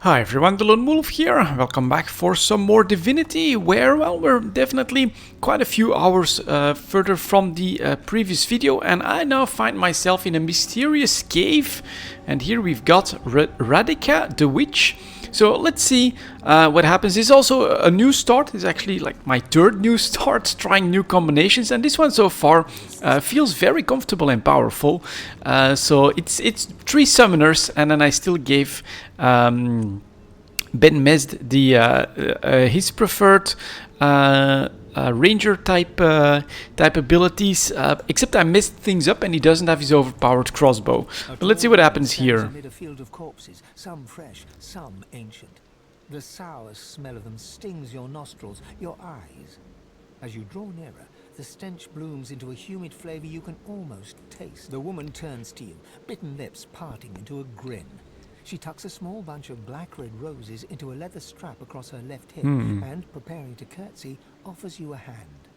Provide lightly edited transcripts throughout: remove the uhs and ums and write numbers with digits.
Hi everyone, delonewolf here. Welcome back for some more Divinity, where, well, we're definitely quite a few hours further from the previous video, and I now find myself in a mysterious cave, and here we've got Radica, the witch. So let's see what happens. It's also a new start. It's actually like my third new start, trying new combinations, and this one so far feels very comfortable and powerful. So it's 3 summoners, and then I still gave Ben Mesd the his preferred ranger type abilities, except I messed things up and he doesn't have his overpowered crossbow. But let's see what happens here. Amid a field of corpses, some fresh, some ancient. The sour smell of them stings your nostrils, your eyes. As you draw nearer, the stench blooms into a humid flavor you can almost taste. The woman turns to you, bitten lips parting into a grin. She tucks a small bunch of black-red roses into a leather strap across her left hip and, preparing to curtsy, offers you a hand.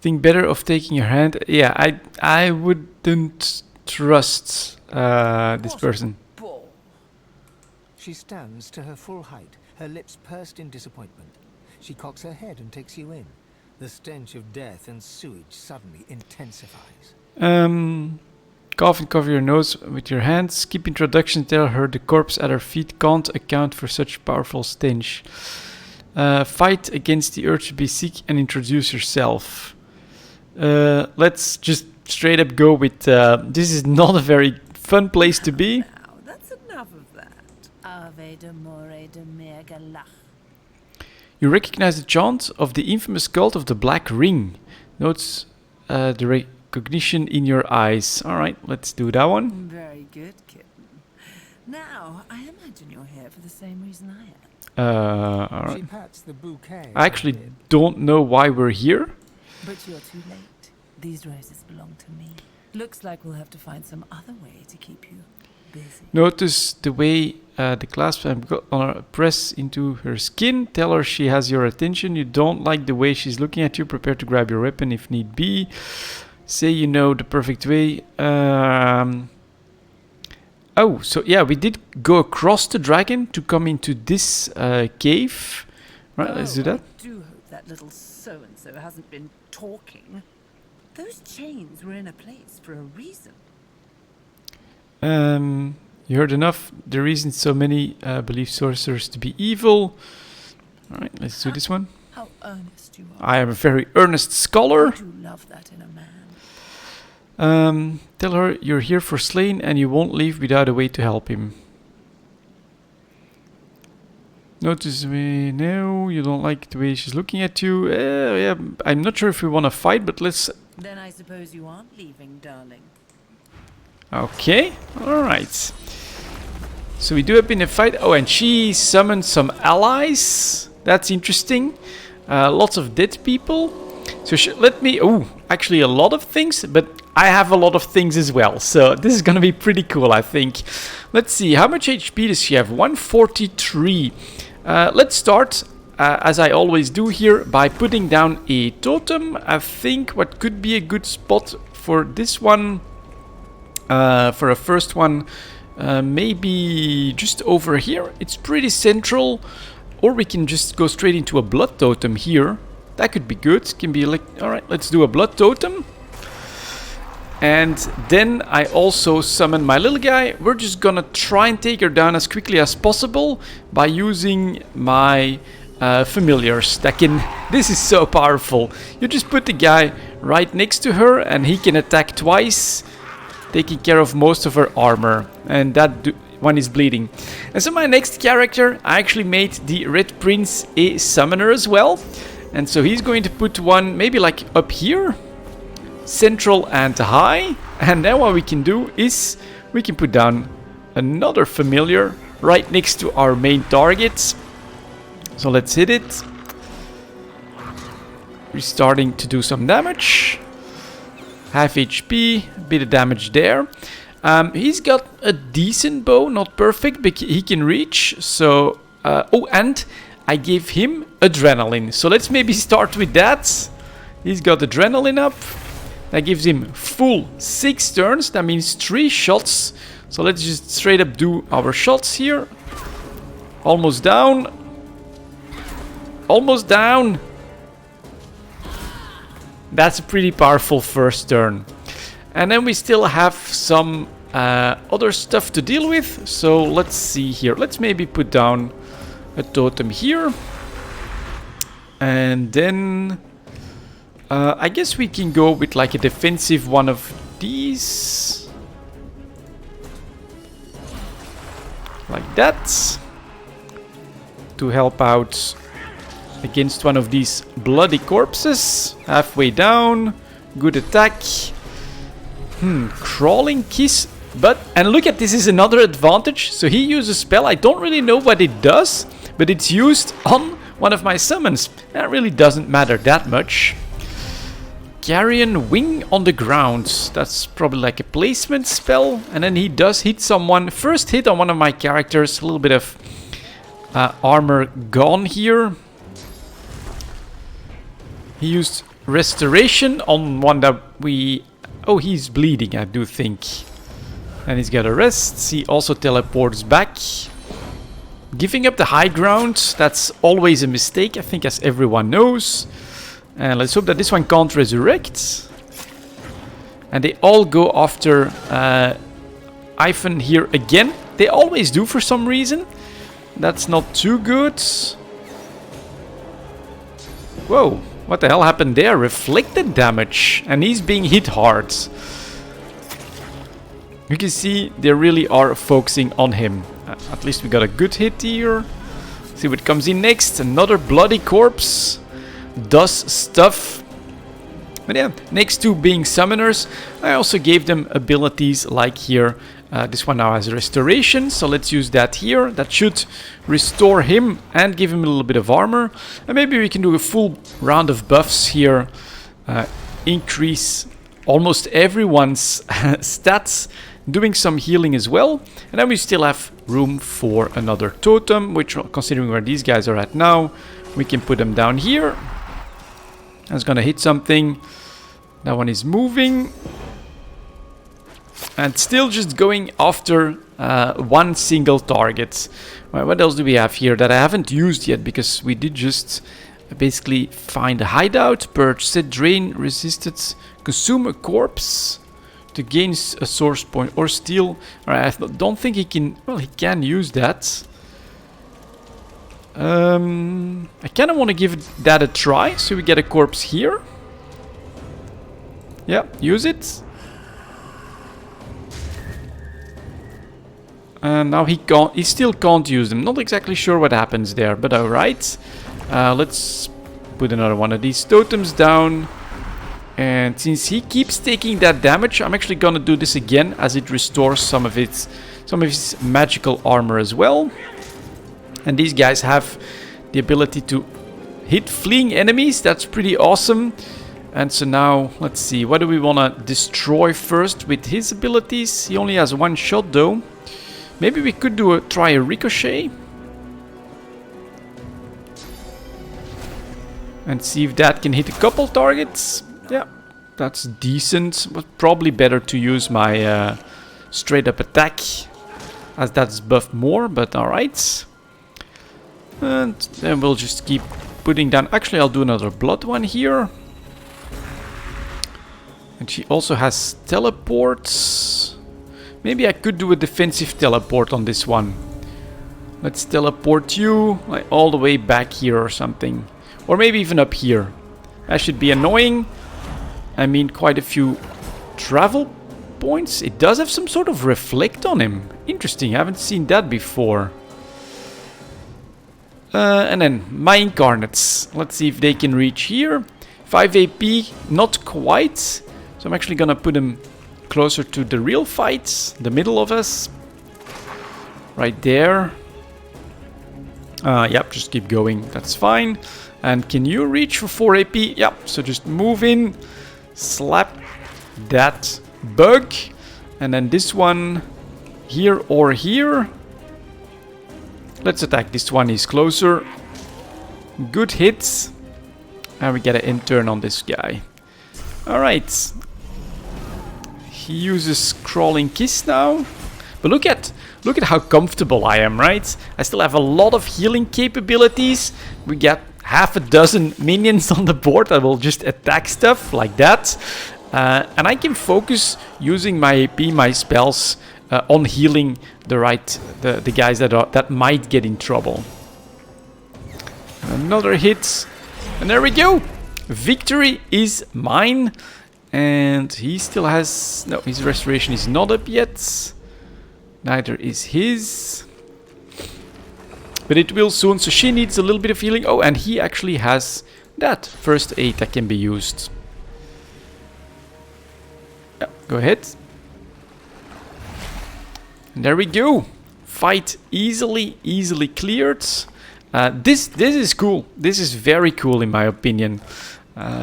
Think better of taking your hand? Yeah, I wouldn't trust this person. She stands to her full height, her lips pursed in disappointment. She cocks her head and takes you in. The stench of death and sewage suddenly intensifies. Cough and cover your nose with your hands. Skip introduction, tell her the corpse at her feet can't account for such powerful stench. Fight against the urge to be sick and introduce yourself. Let's just straight up go with this is not a very fun place to be. Now, that's enough of that. Ave de more de mergalach. You recognize the chant of the infamous cult of the Black Ring. Notes the recognition in your eyes. Alright, let's do that one. Very good, kitten. Now, I imagine you're here for the same reason I am. Alright. She pats the bouquet. I actually don't know why we're here. But you're too late. These roses belong to me. Looks like we'll have to find some other way to keep you busy. Notice the way the clasp on her press into her skin. Tell her she has your attention. You don't like the way she's looking at you. Prepare to grab your weapon if need be. Say you know the perfect way. Oh, so yeah, we did go across the dragon to come into this cave. Right, let's do that. I do hope that little so-and-so hasn't been talking. Those chains were in a place for a reason. You heard enough. The reason so many believe sorcerers to be evil. Alright, let's do this one. How earnest you are. I am a very earnest scholar. I do love that in a man. Tell her you're here for Slain and you won't leave without a way to help him. Notice me now, you don't like the way she's looking at you. Yeah, I'm not sure if we want to fight, but let's... Then I suppose you aren't leaving, darling. Okay, alright. So we do have been a fight. Oh, and she summoned some allies. That's interesting. Lots of dead people. So let me... Oh, actually a lot of things, but I have a lot of things as well. So this is gonna be pretty cool, I think. Let's see, how much HP does she have? 143. Let's start, as I always do here, by putting down a totem. I think what could be a good spot for this one, for a first one, maybe just over here. It's pretty central. Or we can just go straight into a blood totem here. That could be good. Can be like, alright, let's do a blood totem. And then I also summon my little guy. We're just gonna try and take her down as quickly as possible by using my familiars. This is so powerful. You just put the guy right next to her and he can attack twice, taking care of most of her armor. And that one is bleeding. And so my next character, I actually made the Red Prince a summoner as well. And so he's going to put one maybe like up here. Central and high, and then what we can do is we can put down another familiar right next to our main target. So let's hit it. We're starting to do some damage. Half HP, a bit of damage there. He's got a decent bow, not perfect, but he can reach. So, oh, and I gave him adrenaline. So let's maybe start with that. He's got adrenaline up. That gives him full 6 turns. That means 3 shots. So let's just straight up do our shots here. Almost down. Almost down. That's a pretty powerful first turn. And then we still have some other stuff to deal with. So let's see here. Let's maybe put down a totem here. And then I guess we can go with like a defensive one of these. Like that. To help out against one of these bloody corpses. Halfway down. Good attack. Crawling kiss. But, and look at this is another advantage. So he uses a spell. I don't really know what it does. But it's used on one of my summons. That really doesn't matter that much. Carrion wing on the ground. That's probably like a placement spell. And then he does hit someone. First hit on one of my characters. A little bit of armor gone here. He used restoration on one that we... Oh, he's bleeding, I do think. And he's got a rest. He also teleports back. Giving up the high ground, that's always a mistake, I think, as everyone knows. And let's hope that this one can't resurrect. And they all go after Ivan here again. They always do for some reason. That's not too good. Whoa. What the hell happened there? Reflected damage. And he's being hit hard. You can see they really are focusing on him. At least we got a good hit here. See what comes in next. Another bloody corpse. Does stuff. But yeah, next to being summoners, I also gave them abilities like here. This one now has restoration, so let's use that here. That should restore him and give him a little bit of armor. And maybe we can do a full round of buffs here. Increase almost everyone's stats. Doing some healing as well. And then we still have room for another totem, which, considering where these guys are at now, we can put them down here. That's gonna hit something. That one is moving. And still just going after one single target. Right, what else do we have here that I haven't used yet? Because we did just basically find a hideout. Purge, set, drain, resisted, consume a corpse to gain a source point or steal. Alright, I don't think he can... Well, he can use that. I kind of want to give that a try. So we get a corpse here. Yeah, use it. And now he still can't use them. Not exactly sure what happens there, but alright. Let's put another one of these totems down. And since he keeps taking that damage, I'm actually gonna do this again, as it restores some of his magical armor as well. And these guys have the ability to hit fleeing enemies. That's pretty awesome. And so now, let's see, what do we want to destroy first with his abilities? He only has one shot though. Maybe we could try a ricochet. And see if that can hit a couple targets. Yeah, that's decent. But probably better to use my straight up attack, as that's buffed more, but alright. And then we'll just keep putting down... Actually, I'll do another blood one here. And she also has teleports. Maybe I could do a defensive teleport on this one. Let's teleport you like all the way back here or something. Or maybe even up here. That should be annoying. I mean, quite a few travel points. It does have some sort of reflect on him. Interesting, I haven't seen that before. And then my incarnates. Let's see if they can reach here. 5 AP, not quite. So I'm actually gonna put them closer to the real fight, the middle of us. Right there. Yep, just keep going, that's fine. And can you reach for 4 AP? Yep, so just move in, slap that bug. And then this one here or here. Let's attack this one, he's closer. Good hits. And we get an in-turn on this guy. Alright. He uses Crawling Kiss now. But look at how comfortable I am, right? I still have a lot of healing capabilities. We got half a dozen minions on the board that will just attack stuff like that. And I can focus using my AP, my spells, on healing the guys that might get in trouble. Another hit. And there we go. Victory is mine. And he still has... No, his restoration is not up yet. Neither is his. But it will soon. So she needs a little bit of healing. Oh, and he actually has that first aid that can be used. Yeah, go ahead. And there we go. Fight easily cleared. This is cool. This is very cool in my opinion.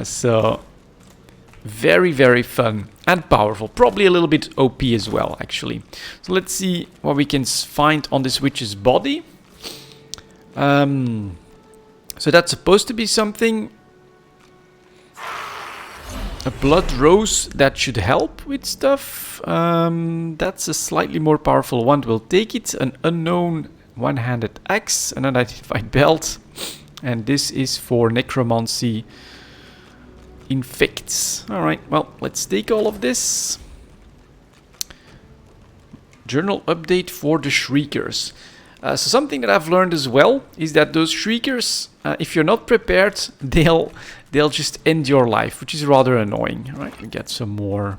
So very fun and powerful. Probably a little bit OP as well, actually. So let's see what we can find on this witch's body. So that's supposed to be something. A blood rose that should help with stuff. That's a slightly more powerful one. We'll take it. An unknown one-handed axe, an unidentified belt, and this is for necromancy infects. Alright, well, let's take all of this. Journal update for the Shriekers. So something that I've learned as well is that those Shriekers, if you're not prepared, they'll just end your life, which is rather annoying. Alright, we get some more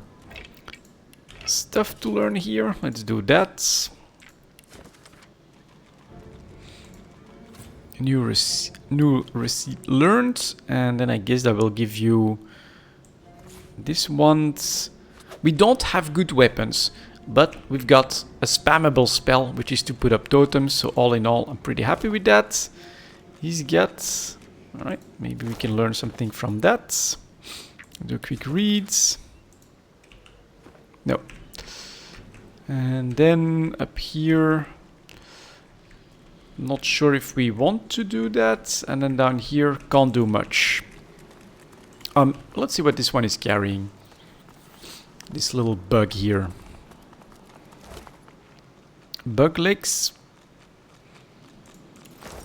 stuff to learn here. Let's do that. New receipt learned, and then I guess that will give you this one. We don't have good weapons, but we've got a spammable spell, which is to put up totems. So all in all, I'm pretty happy with that. He's got... Alright, maybe we can learn something from that. Do a quick reads. No. And then up here... Not sure if we want to do that. And then down here, can't do much. Let's see what this one is carrying. This little bug here. Bug legs.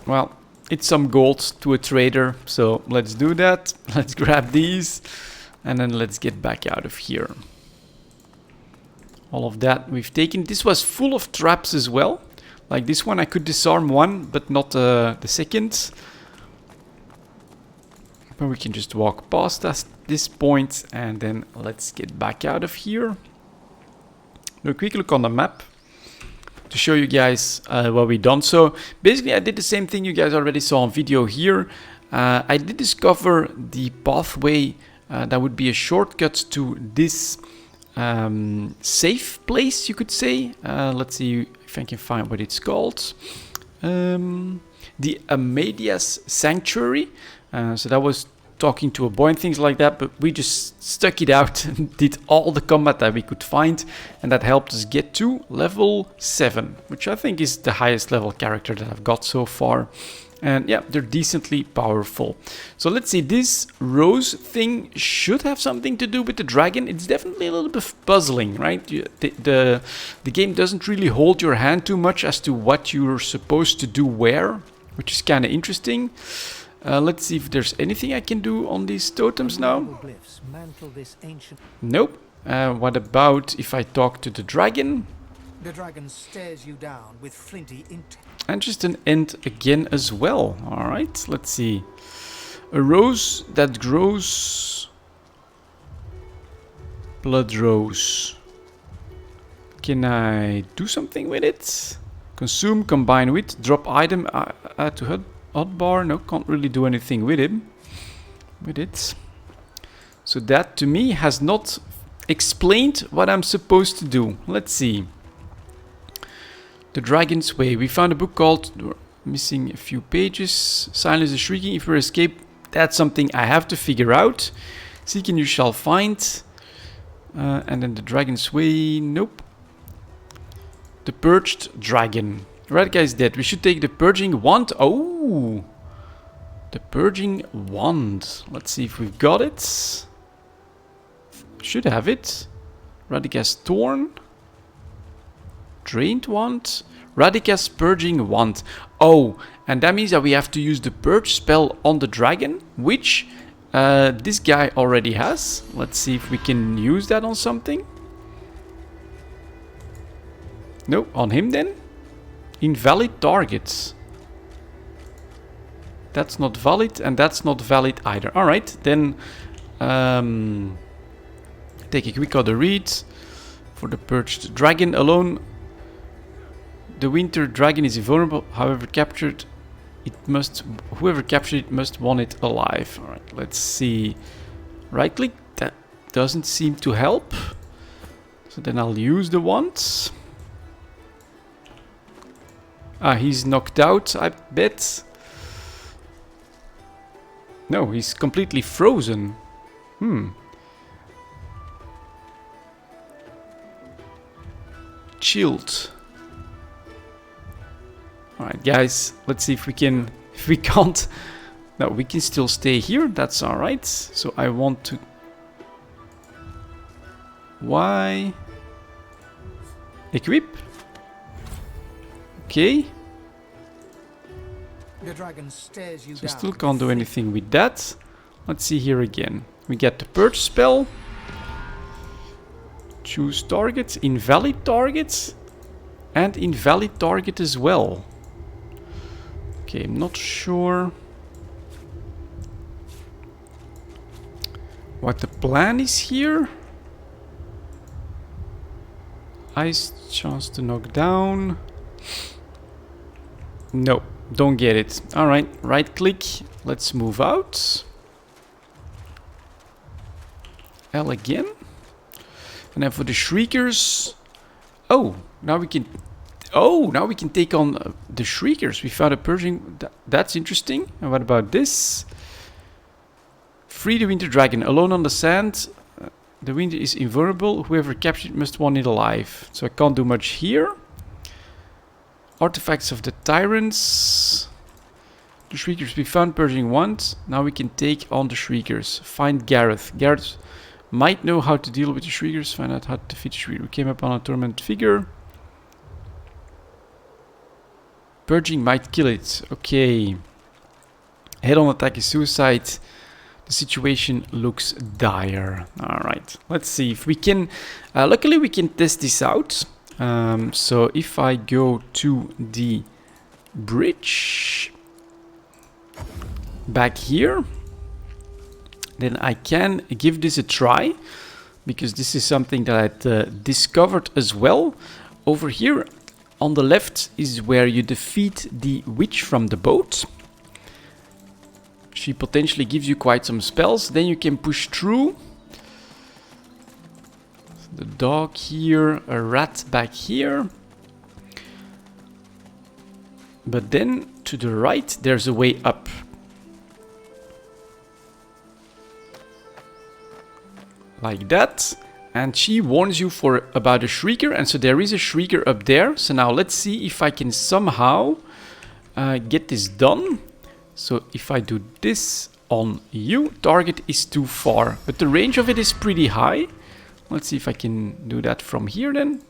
Well, it's some gold to a trader. So let's do that. Let's grab these. And then let's get back out of here. All of that we've taken. This was full of traps as well. Like this one, I could disarm one, but not the second. But we can just walk past us this point, and then let's get back out of here. Do a quick look on the map to show you guys what we've done. So basically, I did the same thing you guys already saw on video here. I did discover the pathway that would be a shortcut to this safe place, you could say. Let's see if I can find what it's called. The Amadias Sanctuary. So that was talking to a boy and things like that, but we just stuck it out and did all the combat that we could find, and that helped us get to level 7, which I think is the highest level character that I've got so far. And yeah, they're decently powerful. So let's see, this rose thing should have something to do with the dragon. It's definitely a little bit puzzling, right? The game doesn't really hold your hand too much as to what you're supposed to do where, which is kind of interesting. Let's see if there's anything I can do on these totems now. Nope. What about if I talk to the dragon? The dragon stares you down with flinty intent. And just an end again as well. Alright, let's see. A rose that grows... Blood rose. Can I do something with it? Consume, combine with, drop item, add to hotbar. No, can't really do anything with it. So that to me has not explained what I'm supposed to do. Let's see. The Dragon's Way. We found a book called... Missing a few pages. Silence the shrieking. If we escape, that's something I have to figure out. Seek and you shall find. And then the Dragon's Way. Nope. The Purged Dragon. Red guy is dead. We should take the Purging Wand. Oh! The Purging Wand. Let's see if we've got it. Should have it. Radicast Thorn. Drained Wand. Radicus Purging Wand. Oh, and that means that we have to use the Purge spell on the dragon, which this guy already has. Let's see if we can use that on something. No, on him then. Invalid targets. That's not valid, and that's not valid either. Alright, then take a quick other read. For the Purged Dragon alone, the Winter Dragon is invulnerable. However, captured, whoever captured it must want it alive. Alright, let's see. Right click, that doesn't seem to help. So then I'll use the wands. Ah, he's knocked out, I bet. No, he's completely frozen. Chilled. Alright, guys, let's see if we can... If we can't... No, we can still stay here, that's alright. So I want to... Why? Equip. Okay. The dragon stares you So down. still can't do anything with that. Let's see here again. We get the Purge spell. Choose targets, invalid targets, and invalid target as well. Okay, I'm not sure what the plan is here. Ice chance to knock down. No, don't get it. Alright, right click. Let's move out. L again. And then for the Shriekers... Oh, now we can... Oh, now we can take on the Shriekers. We found a purging... That's interesting. And what about this? Free the Winter Dragon. Alone on the sand. The wind is invulnerable. Whoever captured it must want it alive. So I can't do much here. Artifacts of the Tyrants. The Shriekers. We found Purging Wand. Now we can take on the Shriekers. Find Gareth. Gareth might know how to deal with the Shriekers. Find out how to defeat the Shriekers. We came upon a torment figure. Purging might kill it. Okay. Head-on attack is suicide. The situation looks dire. Alright. Let's see if we can... luckily we can test this out. So if I go to the bridge... back here... then I can give this a try, because this is something that I discovered as well. Over here on the left is where you defeat the witch from the boat. She potentially gives you quite some spells. Then you can push through. The dog here, a rat back here. But then to the right there's a way up. Like that, and she warns you about a Shrieker, and so there is a Shrieker up there. So now let's see if I can somehow get this done. So if I do this on you, target is too far, but the range of it is pretty high. Let's see if I can do that from here then.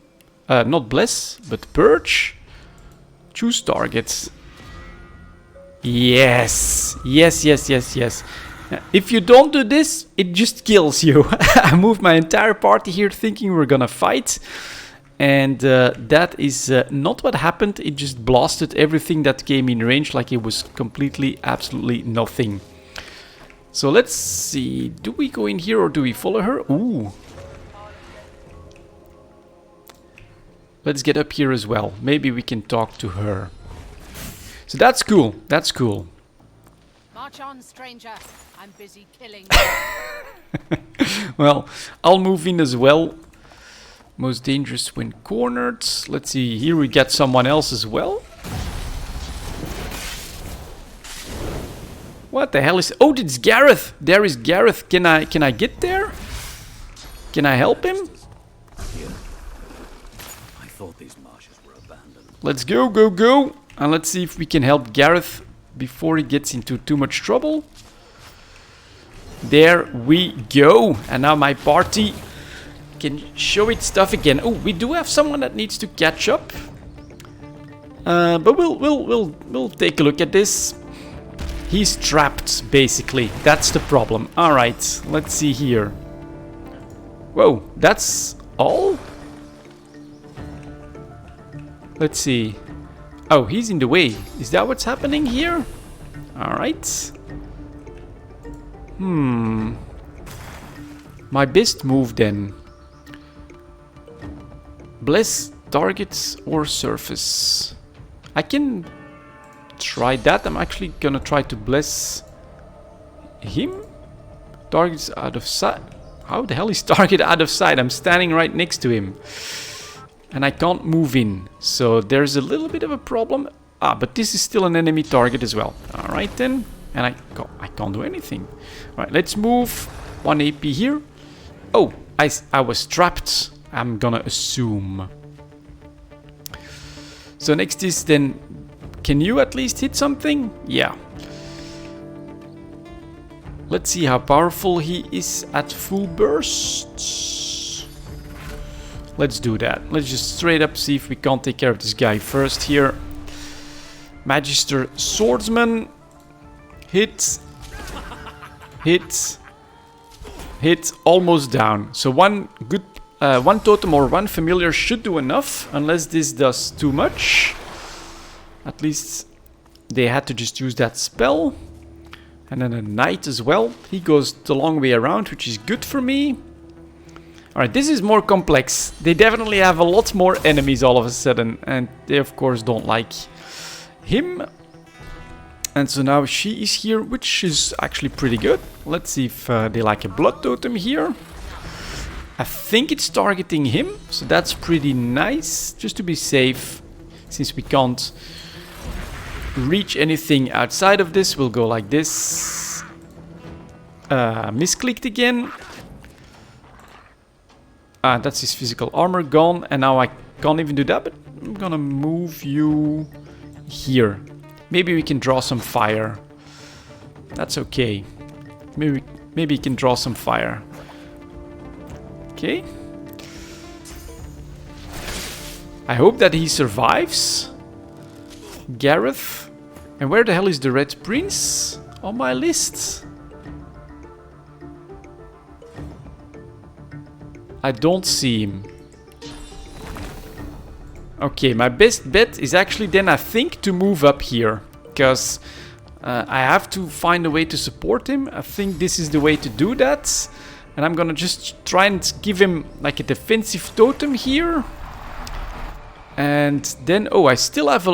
Not bless, but purge. Choose targets. Yes, yes, yes, yes, yes. If you don't do this, it just kills you. I moved my entire party here thinking we're gonna fight. And that is not what happened. It just blasted everything that came in range like it was completely, absolutely nothing. So let's see. Do we go in here or do we follow her? Ooh. Let's get up here as well. Maybe we can talk to her. So that's cool. That's cool. March on, stranger. I'm busy killing. Well, I'll move in as well. Most dangerous when cornered. Let's see. Here we get someone else as well. What the hell is... Oh, it's Gareth. There is Gareth. Can I get there? Can I help him? Here. I thought these marshes were abandoned. Let's go, go, go. And let's see if we can help Gareth before he gets into too much trouble. There we go. And now my party can show its stuff again. Oh, we do have someone that needs to catch up. But we'll take a look at this. He's trapped, basically. That's the problem. All right, let's see here. Whoa, that's all? Let's see. Oh, he's in the way. Is that what's happening here? All right. My best move then. Bless targets or surface. I can try that. I'm actually gonna try to bless him. Target's out of sight. How the hell is target out of sight? I'm standing right next to him. And I can't move in. So there's a little bit of a problem. Ah, but this is still an enemy target as well. Alright then. And I can't do anything. Alright, let's move 1 AP here. Oh, I was trapped. I'm gonna assume. So next is then, can you at least hit something? Yeah. Let's see how powerful he is at full burst. Let's do that. Let's just straight up see if we can't take care of this guy first here. Magister Swordsman. Hit. Hit. Hit. Almost down. So one totem or one familiar should do enough, unless this does too much. At least they had to just use that spell. And then a knight as well. He goes the long way around, which is good for me. Alright, this is more complex. They definitely have a lot more enemies all of a sudden. And they of course don't like him. And so now she is here, which is actually pretty good. Let's see if they like a blood totem here. I think it's targeting him, so that's pretty nice. Just to be safe, since we can't reach anything outside of this, we'll go like this. Misclicked again. That's his physical armor gone, and now I can't even do that, but I'm gonna move you here. Maybe we can draw some fire. That's okay. Maybe we can draw some fire. Okay. I hope that he survives. Gareth. And where the hell is the Red Prince on my list? I don't see him. Okay, my best bet is actually then I think to move up here. Because I have to find a way to support him. I think this is the way to do that. And I'm gonna just try and give him like a defensive totem here. And then, oh, I still have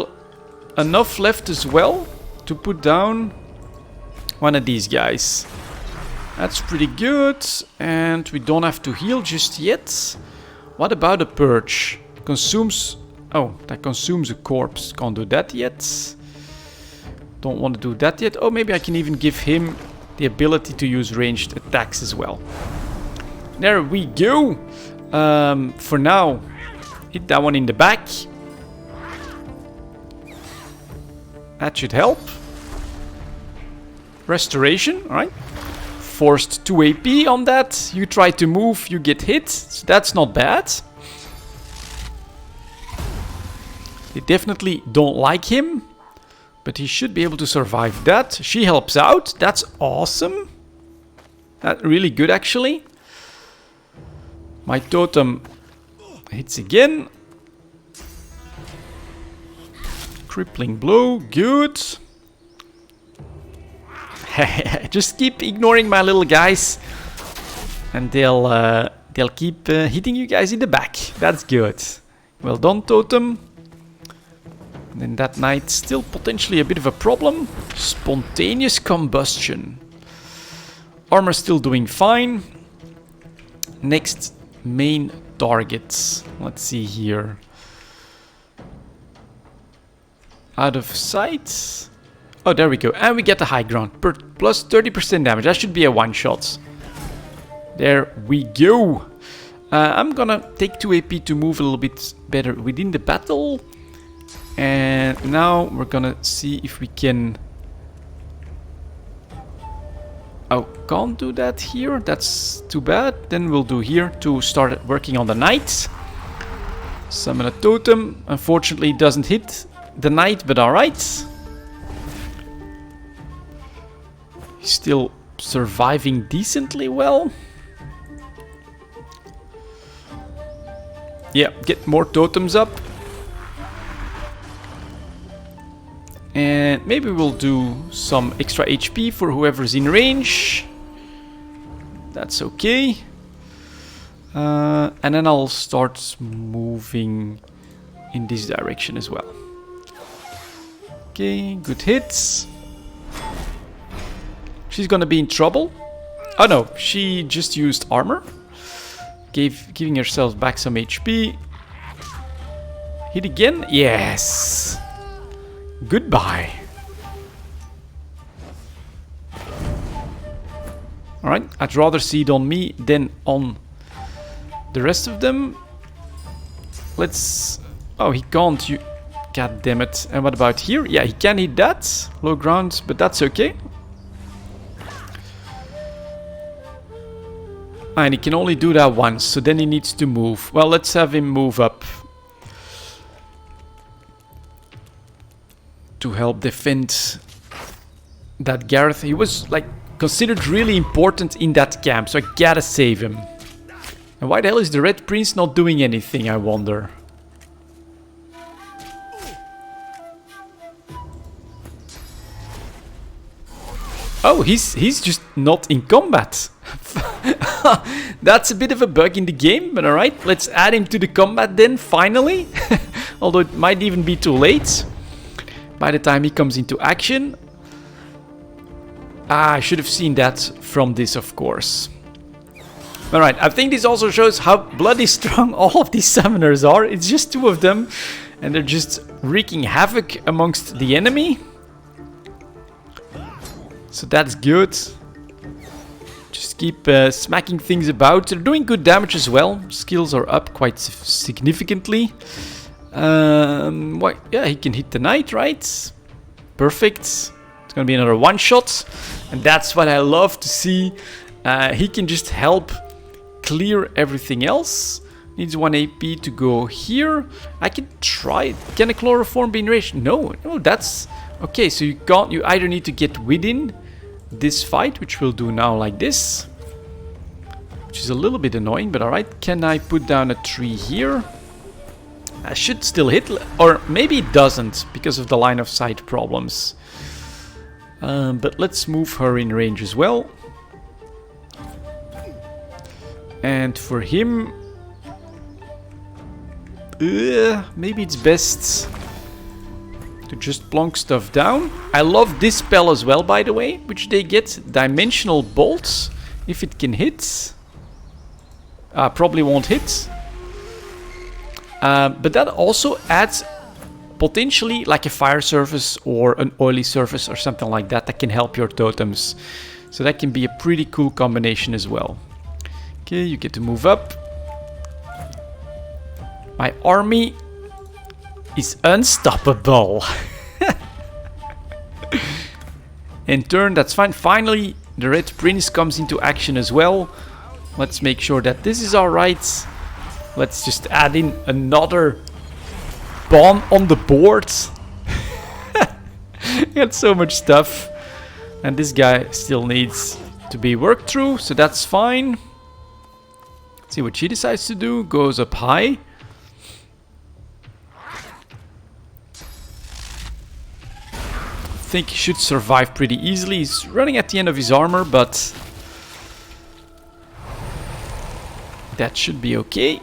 enough left as well to put down one of these guys. That's pretty good. And we don't have to heal just yet. What about a purge? Consumes... Oh, that consumes a corpse. Can't do that yet. Don't want to do that yet. Oh, maybe I can even give him the ability to use ranged attacks as well. There we go. For now, hit that one in the back. That should help. Restoration, alright. Forced 2 AP on that. You try to move, you get hit. So that's not bad. They definitely don't like him. But he should be able to survive that. She helps out. That's awesome. That's really good, actually. My totem hits again. Crippling blow. Good. Just keep ignoring my little guys. And they'll keep hitting you guys in the back. That's good. Well done, totem. And then that knight still potentially a bit of a problem. Spontaneous combustion. Armor still doing fine. Next main targets. Let's see here. Out of sight. Oh, there we go. And we get the high ground. Plus 30% damage. That should be a one-shot. There we go. I'm gonna take 2 AP to move a little bit better within the battle. And now we're gonna see if we can... Oh, can't do that here. That's too bad. Then we'll do here to start working on the knight. Summon a totem. Unfortunately, it doesn't hit the knight, but alright. He's still surviving decently well. Yeah, get more totems up. And maybe we'll do some extra HP for whoever's in range. That's okay. And then I'll start moving in this direction as well. Okay, good hits. She's gonna be in trouble. Oh no, she just used armor. Giving herself back some HP. Hit again? Yes! Goodbye. Alright, I'd rather see it on me than on the rest of them. Let's... Oh, he can't. God damn it. And what about here? Yeah, he can hit that. Low ground, but that's okay. And he can only do that once, so then he needs to move. Well, let's have him move up. To help defend that Gareth. He was like considered really important in that camp, so I gotta save him. And why the hell is the Red Prince not doing anything, I wonder? Oh, he's just not in combat. That's a bit of a bug in the game, but alright, let's add him to the combat then, finally. Although it might even be too late by the time he comes into action. Ah, I should have seen that from this, of course. Alright, I think this also shows how bloody strong all of these summoners are. It's just two of them, and they're just wreaking havoc amongst the enemy. So that's good. Just keep smacking things about. They're doing good damage as well. Skills are up quite significantly. Yeah, he can hit the knight, right? Perfect. It's gonna be another one-shot. And that's what I love to see. He can just help clear everything else. Needs 1 AP to go here. I can try it. Can a chloroform be enraged? No, that's... Okay, so you can't... You either need to get within this fight, which we'll do now like this. Which is a little bit annoying, but alright. Can I put down a tree here? I should still hit, or maybe it doesn't because of the line of sight problems. But let's move her in range as well. And for him, maybe it's best to just plonk stuff down. I love this spell as well, by the way, which they get. Dimensional bolts, if it can hit. Probably won't hit. But that also adds potentially like a fire surface or an oily surface or something like that that can help your totems. So that can be a pretty cool combination as well. Okay, you get to move up. My army is unstoppable. In turn, that's fine. Finally, the Red Prince comes into action as well. Let's make sure that this is alright. Let's just add in another pawn on the board. Got so much stuff. And this guy still needs to be worked through, so that's fine. Let's see what she decides to do. Goes up high. I think he should survive pretty easily. He's running at the end of his armor, but that should be okay.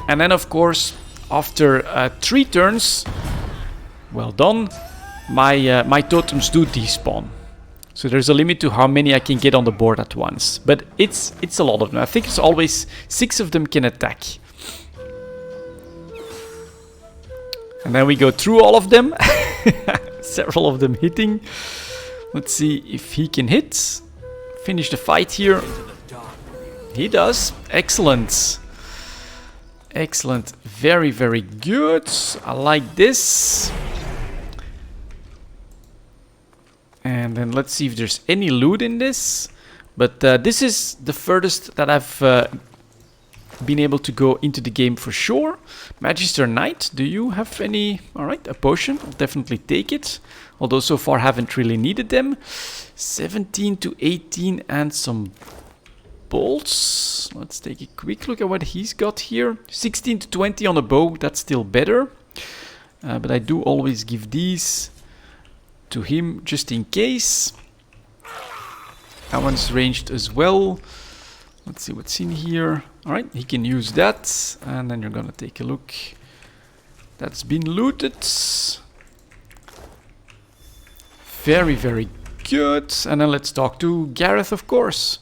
And then, of course, after 3 turns, well done, my totems do despawn. So there's a limit to how many I can get on the board at once. But it's a lot of them. I think it's always 6 of them can attack. And then we go through all of them. Several of them hitting. Let's see if he can hit. Finish the fight here. He does. Excellent. Excellent. Very, very good. I like this. And then let's see if there's any loot in this. But this is the furthest that I've been able to go into the game for sure. Magister Knight, do you have any? Alright, a potion. I'll definitely take it. Although so far haven't really needed them. 17 to 18 and some bolts. Let's take a quick look at what he's got here. 16 to 20 on a bow, that's still better. But I do always give these to him just in case. That one's ranged as well. Let's see what's in here. Alright, he can use that. And then you're gonna take a look. That's been looted. Very, very good. And then let's talk to Gareth, of course.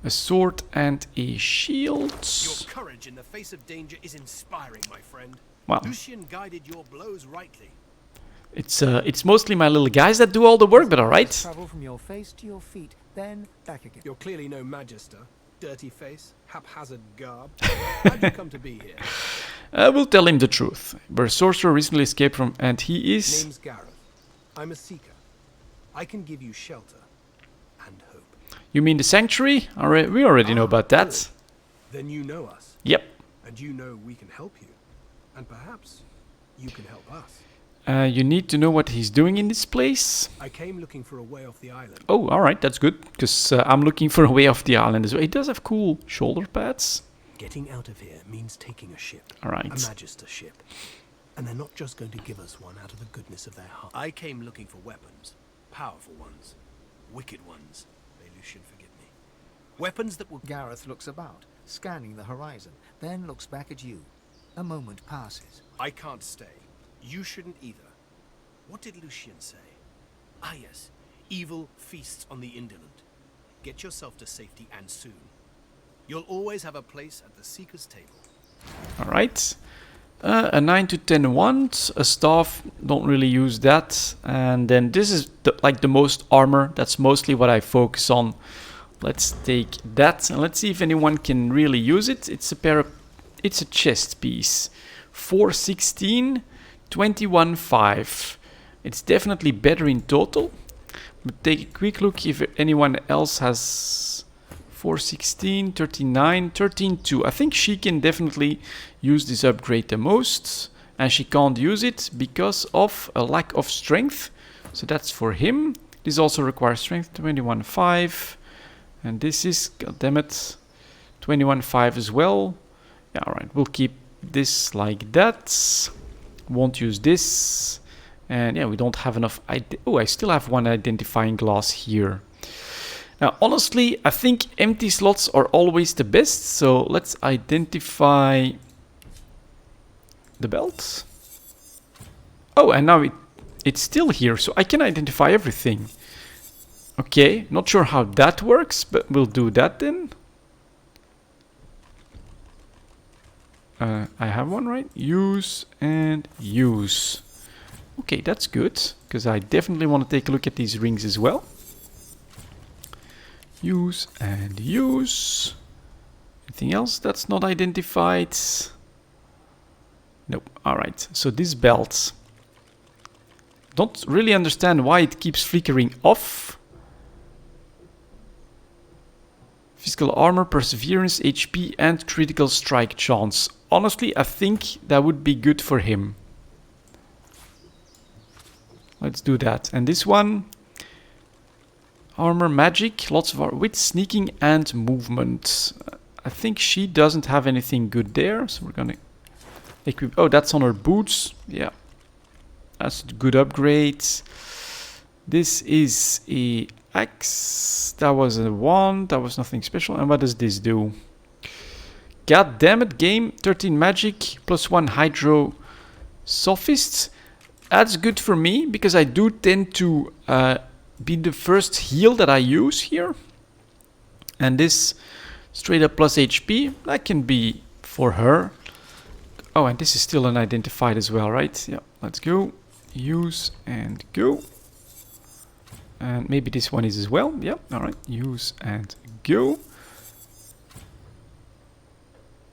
A sword and a shield. Your courage in the face of danger is inspiring, my friend. Wow. Lucian guided your blows rightly. It's mostly my little guys that do all the work, but alright. Travel from your face to your feet, then back again. You're clearly no magister. Dirty face, haphazard garb. How'd you come to be here? I will tell him the truth. Our sorcerer recently escaped from, and he is... Name's Gareth. I'm a seeker. I can give you shelter and hope. You mean the sanctuary? We already know about that. Good. Then you know us. Yep. And you know we can help you. And perhaps you can help us. You need to know what he's doing in this place. I came looking for a way off the island. Oh, alright, that's good. Because I'm looking for a way off the island as well. He does have cool shoulder pads. Getting out of here means taking a ship. Alright. A magister ship. And they're not just going to give us one out of the goodness of their heart. I came looking for weapons. Powerful ones. Wicked ones. May Lucian forgive me. Weapons that will... Gareth looks about, scanning the horizon, then looks back at you. A moment passes. I can't stay. You shouldn't either. What did Lucian say? Ah yes, evil feasts on the indolent. Get yourself to safety and soon. You'll always have a place at the Seeker's table. Alright. A 9 to 10 wand, a staff, don't really use that. And then this is like the most armor, that's mostly what I focus on. Let's take that and let's see if anyone can really use it. It's a chest piece. 416, 21.5. It's definitely better in total. But take a quick look if anyone else has 416, 39, 13.2. I think she can definitely use this upgrade the most. And she can't use it because of a lack of strength. So that's for him. This also requires strength, 21.5. And this is, goddammit, 21.5 as well. Yeah, alright, we'll keep this like that. Won't use this. And yeah, we don't have enough. Oh, I still have one identifying glass here. Now, honestly, I think empty slots are always the best. So let's identify the belt. Oh, and now it's still here, so I can identify everything. Okay, not sure how that works, but we'll do that then. I have one, right? Use and use. Okay, that's good, because I definitely want to take a look at these rings as well. Use and use. Anything else that's not identified? Nope. Alright, so this belt. Don't really understand why it keeps flickering off. Physical armor, perseverance, HP, and critical strike chance. Honestly, I think that would be good for him. Let's do that. And this one, armor, magic, lots of wit, sneaking, and movement. I think she doesn't have anything good there, so we're gonna equip. Oh, that's on her boots. Yeah, that's a good upgrade. This is a axe. That was a wand. That was nothing special. And what does this do? God damn it, game. 13 magic, +1 hydro sophist. That's good for me, because I do tend to be the first heal that I use here. And this straight up plus HP, that can be for her. Oh, and this is still unidentified as well, right? Yeah, let's go. Use and go. And maybe this one is as well. Yeah, alright. Use and go.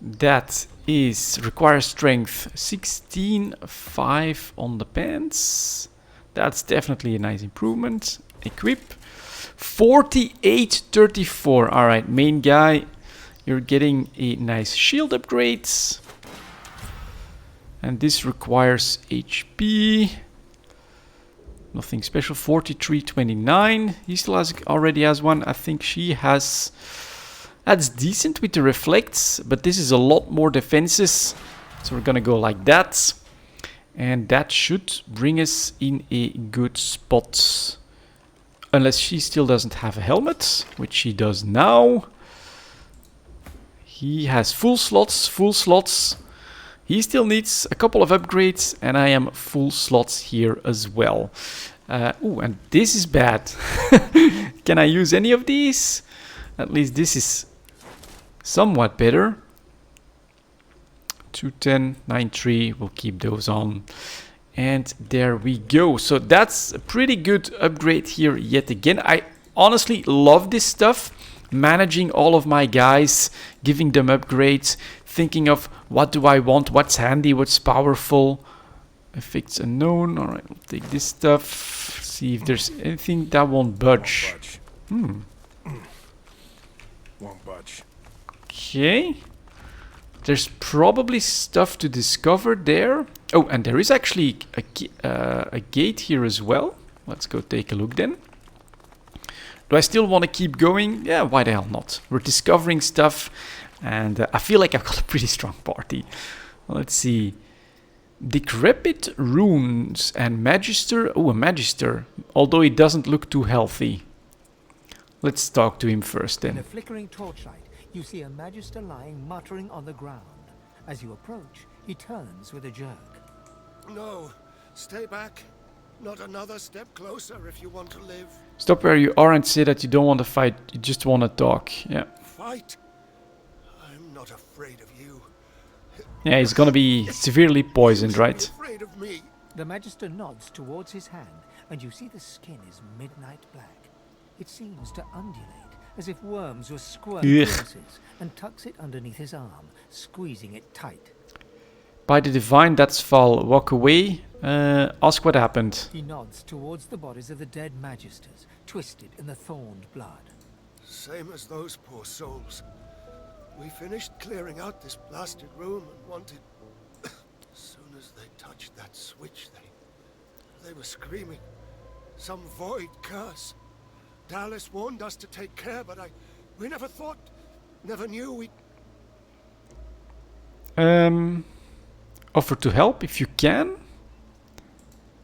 That is requires strength 16, 5 on the pants. That's definitely a nice improvement. Equip. 4834. Alright, main guy. You're getting a nice shield upgrades. And this requires HP. Nothing special. 4329. He still already has one. I think she has... That's decent with the reflects, but this is a lot more defenses. So we're gonna go like that. And that should bring us in a good spot. Unless she still doesn't have a helmet, which she does now. He has full slots, full slots. He still needs a couple of upgrades, and I am full slots here as well. Ooh, and this is bad. Can I use any of these? At least this is somewhat better. 210, 93, we'll keep those on. And there we go. So that's a pretty good upgrade here yet again. I honestly love this stuff. Managing all of my guys, giving them upgrades, thinking of what do I want, what's handy, what's powerful. Effects unknown. Alright, we'll take this stuff. See if there's anything that won't budge. Won't budge. Okay. There's probably stuff to discover there. Oh, and there is actually a gate here as well. Let's go take a look then. Do I still want to keep going? Yeah, why the hell not? We're discovering stuff, and I feel like I've got a pretty strong party. Let's see. Decrepit runes and magister. Oh, a magister. Although he doesn't look too healthy. Let's talk to him first In then. a flickering torchlight, you see a magister lying muttering on the ground. As you approach, he turns with a jerk. No, stay back. Not another step closer if you want to live. Stop where you are and say that you don't want to fight, you just want to talk. Yeah. Fight? I'm not afraid of you. Yeah, he's gonna be severely poisoned, You should be right? afraid of me. The magister nods towards his hand, and you see the skin is midnight black. It seems to undulate, as if worms were squirming Ugh. pieces, and tucks it underneath his arm, squeezing it tight. By the divine, that's foul. Walk away. Ask what happened. He nods towards the bodies of the dead magisters, twisted in the thorned blood. Same as those poor souls. We finished clearing out this blasted room and wanted... As soon as they touched that switch, they were screaming. Some void curse. Dallas warned us to take care, but we never thought, never knew we... Offer to help if you can.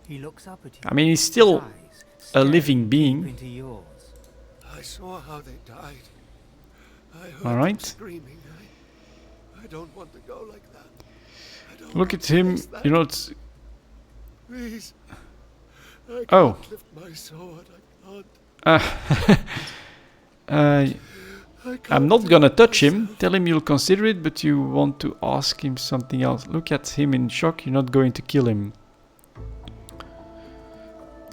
He looks up at you. I mean, he's still his eyes a staring living deep being. into yours. I saw how they died. I heard All them right. screaming. I don't want to go like that. I don't Look want at to him. face that. You know, it's... Please. I can't Oh. lift my sword. I can't. I'm can't not do gonna it touch him. myself. Tell him you'll consider it, but you want to ask him something else. Look at him in shock. You're not going to kill him.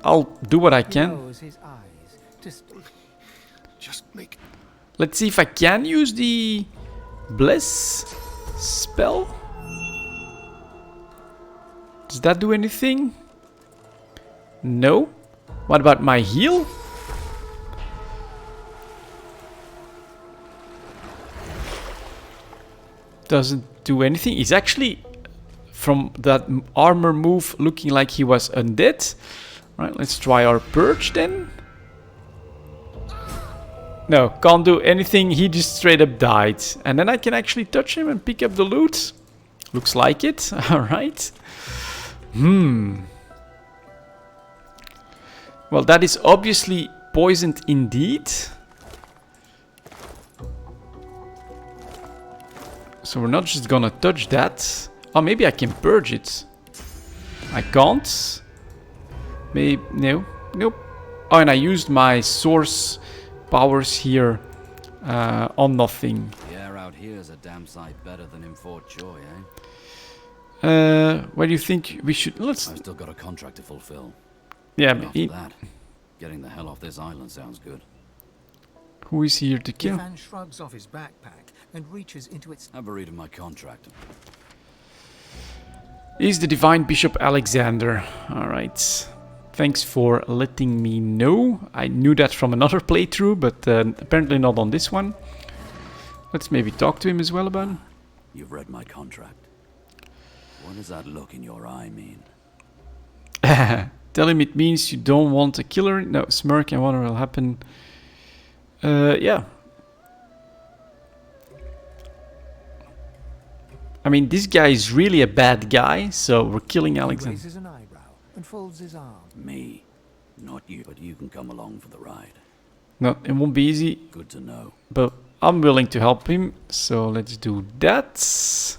I'll do what I He can. lowers his eyes to Just make... Let's see if I can use the bless spell. Does that do anything? No. What about my heal? Doesn't do anything. He's actually, from that armor move, looking like he was undead. Right, let's try our purge then. No, can't do anything. He just straight up died. And then I can actually touch him and pick up the loot. Looks like it. Alright. Well, that is obviously poisoned indeed. So we're not just gonna touch that. Oh, maybe I can purge it. I can't. Maybe, no. Nope. Oh, and I used my source powers here on nothing. The air out here is a damn sight better than in Fort Joy, eh? Where do you think we should... Let's... I've still got a contract to fulfill. Yeah, And but after he, that, getting the hell off this island sounds good. who is here to kill? Ivan shrugs off his backpack and reaches into its... Have a read of my contract. Is the Divine Bishop Alexander. Alright. Thanks for letting me know. I knew that from another playthrough, but apparently not on this one. Let's maybe talk to him as well about it. You've read my contract. What does that look in your eye mean? Tell him it means you don't want a killer. No, smirk and what will happen. Yeah. I mean, this guy is really a bad guy, so we're killing He Alexander. raises an eyebrow and folds his arm. Me. Not you, but you can come along for the ride. No, it won't be easy, Good to know. but I'm willing to help him, so let's do that.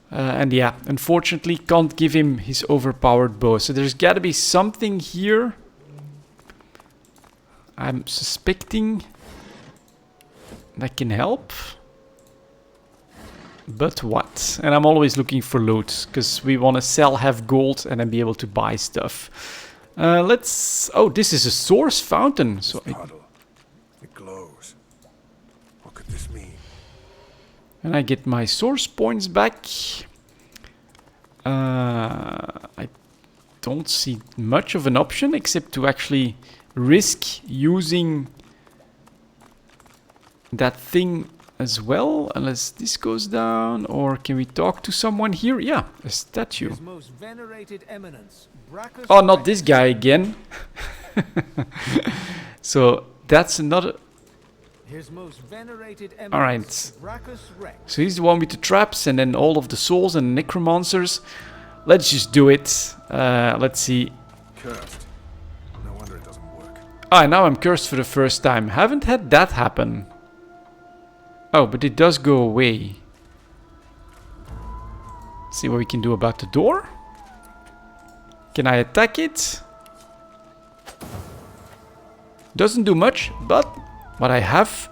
And yeah, unfortunately can't give him his overpowered bow, so there's gotta be something here. I'm suspecting that can help. But what? And I'm always looking for loot, because we want to sell, have gold, and then be able to buy stuff. Let's... Oh, this is a source fountain. So Puddle. It glows. What could this mean? and I get my source points back. I don't see much of an option, except to actually risk using that thing as well, unless this goes down. Or can we talk to someone here? Yeah, a statue. His most venerated eminence, Braccus. Oh, not this guy again. So that's another... His most venerated eminence, Alright. Braccus Rex. So he's the one with the traps and then all of the souls and necromancers. Let's just do it. Let's see. Cursed. No wonder it doesn't work. Ah, now I'm cursed for the first time. Haven't had that happen. Oh, but it does go away. See what we can do about the door. Can I attack it? Doesn't do much, but what I have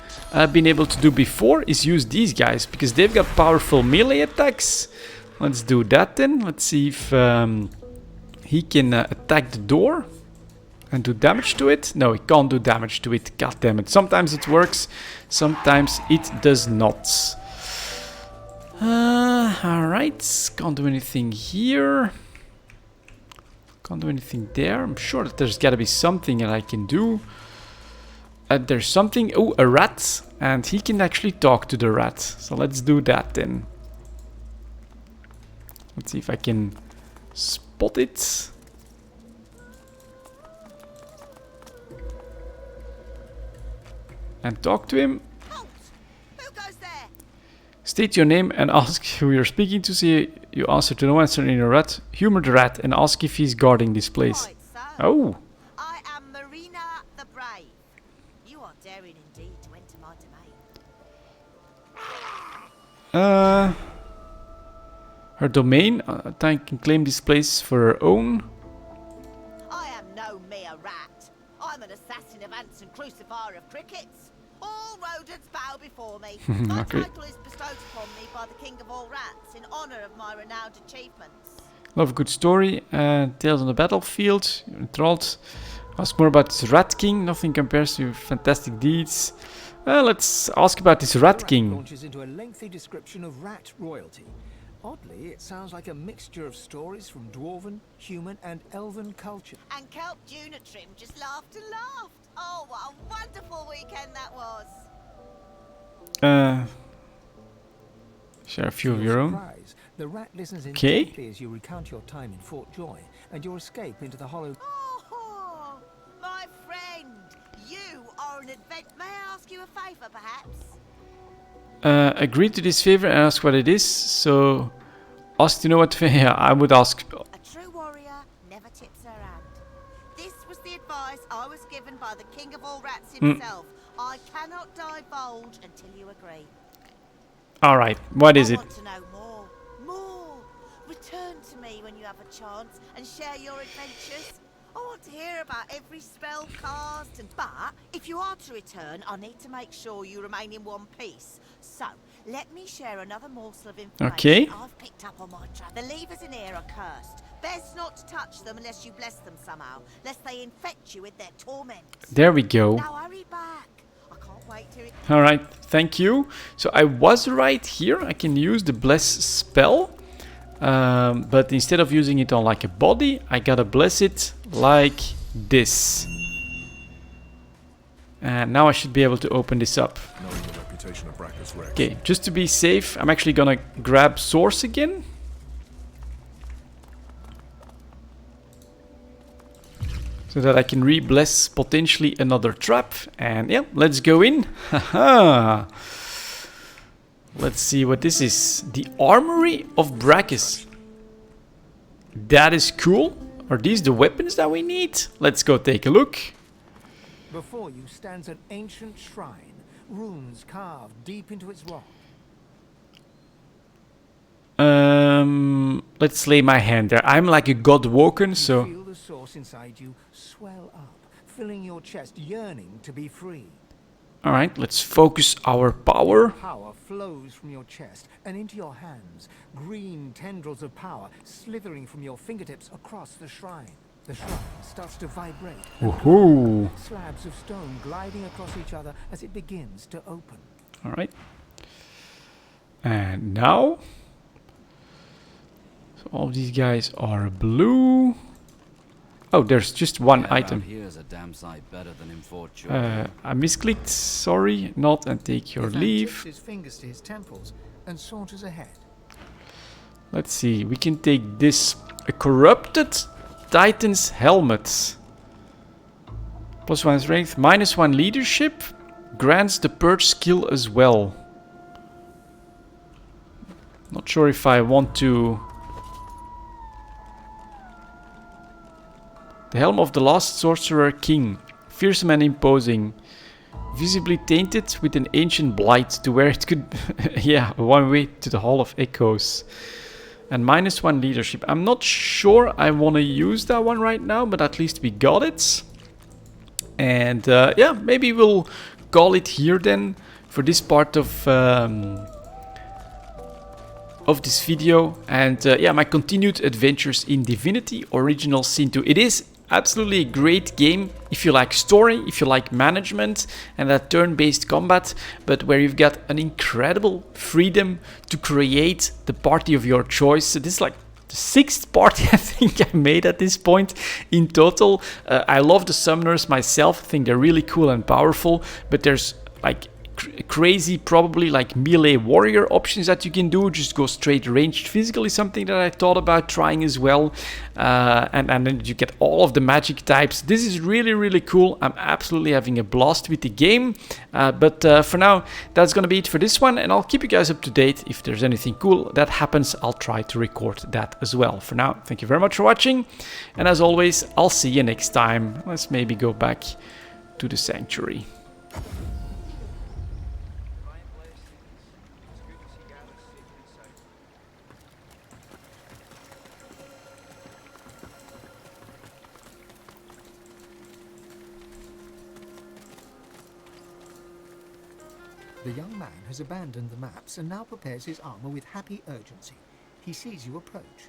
been able to do before is use these guys, because they've got powerful melee attacks. Let's do that then. Let's see if he can attack the door and do damage to it. No, he can't do damage to it. God damn it. Sometimes it works, sometimes it does not. Alright, can't do anything here. Can't do anything there. I'm sure that there's gotta be something that I can do. There's something. Oh, a rat. And he can actually talk to the rat. So let's do that then. Let's see if I can spot it. And talk to him. Halt! Who goes there? State your name and ask who you're speaking to. See you answer to no answer in a rat. Humor the rat and ask if he's guarding this place. Right, so Oh. I am Marina the Brave. You are daring indeed to enter my domain. Her domain. I can claim this place for her own. I am no mere rat. I'm an assassin of ants and crucifier of crickets. All rodents bow before me. My Okay. title is bestowed upon me by the king of all rats in honor of my renowned achievements. Love a good story. Tales on the battlefield. You're enthralled. Ask more about this Rat King. Nothing compares to your fantastic deeds. Let's ask about this Rat The King. launches into a lengthy description of rat royalty. Oddly, it sounds like a mixture of stories from dwarven, human, and elven culture. And Kelp Junitrim just laughed and laughed. Oh, what a wonderful weekend that was. Share a few To of your own. surprise, the rat listens Okay. intently as you recount your time in Fort Joy and your escape into the hollow. Oh, my friend, you are an may I ask you a favour, perhaps? Agree to this favor and ask what it is. So, ask to know what. Yeah, I would ask. A true warrior never tips her hand. This was the advice I was given by the king of all rats himself. I cannot divulge until you agree. All right, what is I it? want to know more. More. Return to me when you have a chance and share your adventures. I want to hear about every spell cast, but if you are to return, I need to make sure you remain in one piece. So, let me share another morsel of information Okay. I've picked up on my travel. The levers in here are cursed. Best not to touch them unless you bless them somehow, lest they infect you with their torment. There we go. Now hurry back. I can't wait to... All right, thank you. So I was right here. I can use the bless spell. But instead of using it on like a body, I gotta bless it like this. And now I should be able to open this up. Knowing the reputation of Braccus Rex. Okay, just to be safe, I'm actually gonna grab source again. So that I can re-bless potentially another trap. And yeah, let's go in. Haha. Let's see what this is. The armory of Braccus. That is cool. Are these the weapons that we need? Let's go take a look. Before you stands an ancient shrine, runes carved deep into its rock. Let's lay my hand there. I'm like a god woken, so... Feel the source inside you swell up, filling your chest, yearning to be free. Alright, let's focus our power. Power flows from your chest and into your hands. Green tendrils of power slithering from your fingertips across the shrine. The shrine starts to vibrate. Woohoo! Slabs of stone gliding across each other as it begins to open. Alright. And now... So all of these guys are blue. Oh, there's just one item. Here's a damn sight better than in Fort George. I misclicked, sorry, not, and take your His man leave. tips his fingers to his temples and saunters ahead. Let's see, we can take this. A corrupted Titan's helmet. +1 strength, -1 leadership. Grants the purge skill as well. Not sure if I want to... The helm of the last sorcerer king. Fearsome and imposing. Visibly tainted with an ancient blight to where it could... yeah, one way to the Hall of Echoes. And -1 leadership. I'm not sure I want to use that one right now, but at least we got it. And yeah, maybe we'll call it here then for this part of this video. And yeah, my continued adventures in Divinity Original Sin 2. It is absolutely a great game if you like story, if you like management and that turn-based combat, but where you've got an incredible freedom to create the party of your choice. So this is like the 6th party I think I made at this point in total. I love the summoners myself. I think they're really cool and powerful, but there's like crazy probably like melee warrior options that you can do. Just go straight ranged physical is something that I thought about trying as well. And then you get all of the magic types. This is really cool. I'm absolutely having a blast with the game. But for now, that's gonna be it for this one, and I'll keep you guys up to date. If there's anything cool that happens, I'll try to record that as well. For now, thank you very much for watching, and as always, I'll see you next time. Let's maybe go back to the sanctuary. The young man has abandoned the maps and now prepares his armor with happy urgency. He sees you approach.